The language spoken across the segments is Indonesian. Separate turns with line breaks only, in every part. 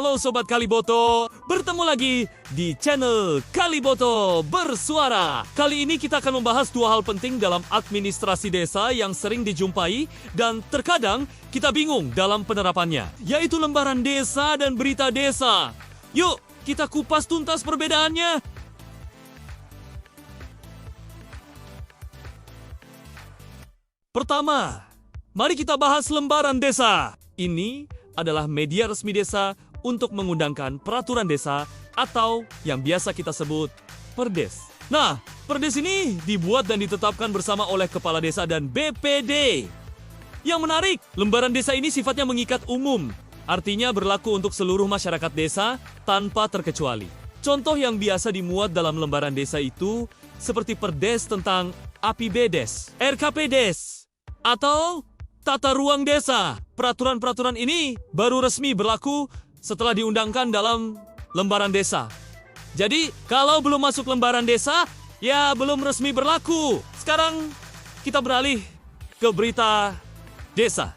Halo Sobat Kaliboto, bertemu lagi di channel Kaliboto Bersuara. Kali ini kita akan membahas dua hal penting dalam administrasi desa yang sering dijumpai dan terkadang kita bingung dalam penerapannya, yaitu lembaran desa dan berita desa. Yuk, kita kupas tuntas perbedaannya. Pertama, mari kita bahas lembaran desa. Ini adalah media resmi desa untuk mengundangkan peraturan desa atau yang biasa kita sebut Perdes. Nah, Perdes ini dibuat dan ditetapkan bersama oleh Kepala Desa dan BPD. Yang menarik, lembaran desa ini sifatnya mengikat umum, artinya berlaku untuk seluruh masyarakat desa tanpa terkecuali. Contoh yang biasa dimuat dalam lembaran desa itu seperti Perdes tentang APBDes, RKPdes, atau Tata Ruang Desa. Peraturan-peraturan ini baru resmi berlaku setelah diundangkan dalam lembaran desa. Jadi, kalau belum masuk lembaran desa, ya belum resmi berlaku. Sekarang, kita beralih ke berita desa.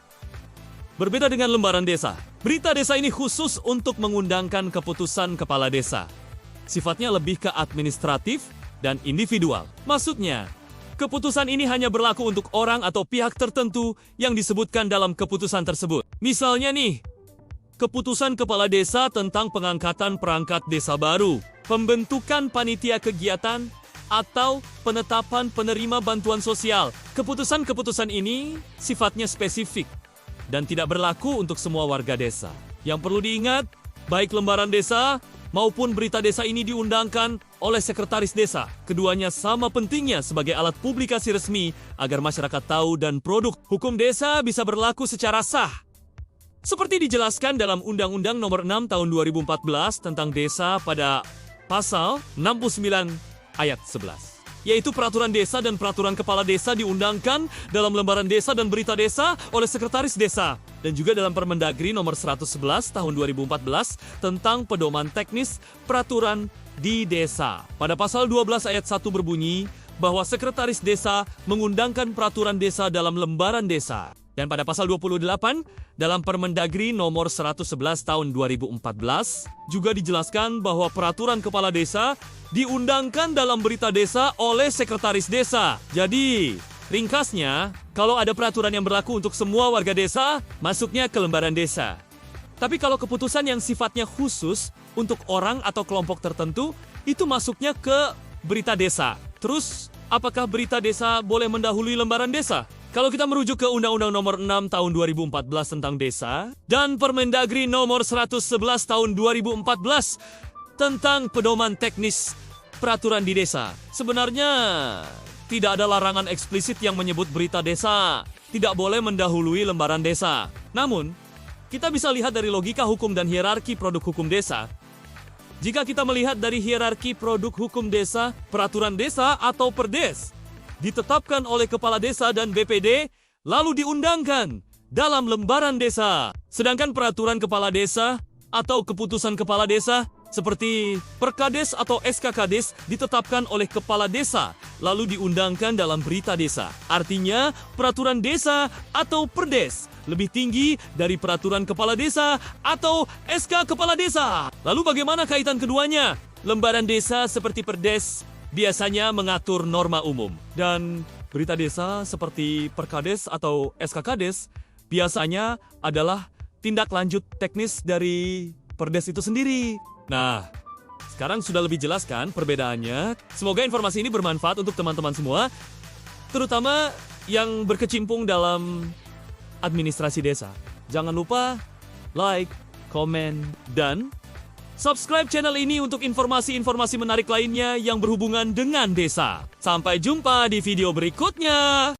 Berbeda dengan lembaran desa, berita desa ini khusus untuk mengundangkan keputusan kepala desa. Sifatnya lebih ke administratif dan individual. Maksudnya, keputusan ini hanya berlaku untuk orang atau pihak tertentu yang disebutkan dalam keputusan tersebut. Misalnya nih, keputusan kepala desa tentang pengangkatan perangkat desa baru, pembentukan panitia kegiatan, atau penetapan penerima bantuan sosial. Keputusan-keputusan ini sifatnya spesifik dan tidak berlaku untuk semua warga desa. Yang perlu diingat, baik lembaran desa maupun berita desa ini diundangkan oleh sekretaris desa. Keduanya sama pentingnya sebagai alat publikasi resmi agar masyarakat tahu dan produk hukum desa bisa berlaku secara sah. Seperti dijelaskan dalam Undang-Undang Nomor 6 Tahun 2014 tentang desa pada Pasal 69 Ayat 11. Yaitu peraturan desa dan peraturan kepala desa diundangkan dalam lembaran desa dan berita desa oleh sekretaris desa. Dan juga dalam Permendagri Nomor 111 Tahun 2014 tentang pedoman teknis peraturan di desa. Pada pasal 12 ayat 1 berbunyi bahwa sekretaris desa mengundangkan peraturan desa dalam lembaran desa. Dan pada pasal 28 dalam Permendagri Nomor 111 Tahun 2014 juga dijelaskan bahwa peraturan kepala desa diundangkan dalam berita desa oleh sekretaris desa. Jadi, ringkasnya, kalau ada peraturan yang berlaku untuk semua warga desa, masuknya ke lembaran desa. Tapi kalau keputusan yang sifatnya khusus untuk orang atau kelompok tertentu, itu masuknya ke berita desa. Terus, apakah berita desa boleh mendahului lembaran desa? Kalau kita merujuk ke Undang-Undang Nomor 6 Tahun 2014 tentang desa dan Permendagri Nomor 111 Tahun 2014 tentang pedoman teknis peraturan di desa, sebenarnya tidak ada larangan eksplisit yang menyebut berita desa tidak boleh mendahului lembaran desa. Namun, kita bisa lihat dari logika hukum dan hierarki produk hukum desa. Jika kita melihat dari hierarki produk hukum desa, peraturan desa atau Perdes ditetapkan oleh Kepala Desa dan BPD, lalu diundangkan dalam lembaran desa. Sedangkan peraturan Kepala Desa atau keputusan Kepala Desa seperti Perkades atau SKKdes ditetapkan oleh Kepala Desa, lalu diundangkan dalam berita desa. Artinya, peraturan desa atau Perdes lebih tinggi dari peraturan Kepala Desa atau SK Kepala Desa. Lalu bagaimana kaitan keduanya? Lembaran desa seperti Perdes biasanya mengatur norma umum. Dan berita desa seperti Perkades atau SKKdes biasanya adalah tindak lanjut teknis dari Perdes itu sendiri. Nah, sekarang sudah lebih jelas kan perbedaannya? Semoga informasi ini bermanfaat untuk teman-teman semua, terutama yang berkecimpung dalam administrasi desa. Jangan lupa like, komen, dan subscribe channel ini untuk informasi-informasi menarik lainnya yang berhubungan dengan desa. Sampai jumpa di video berikutnya.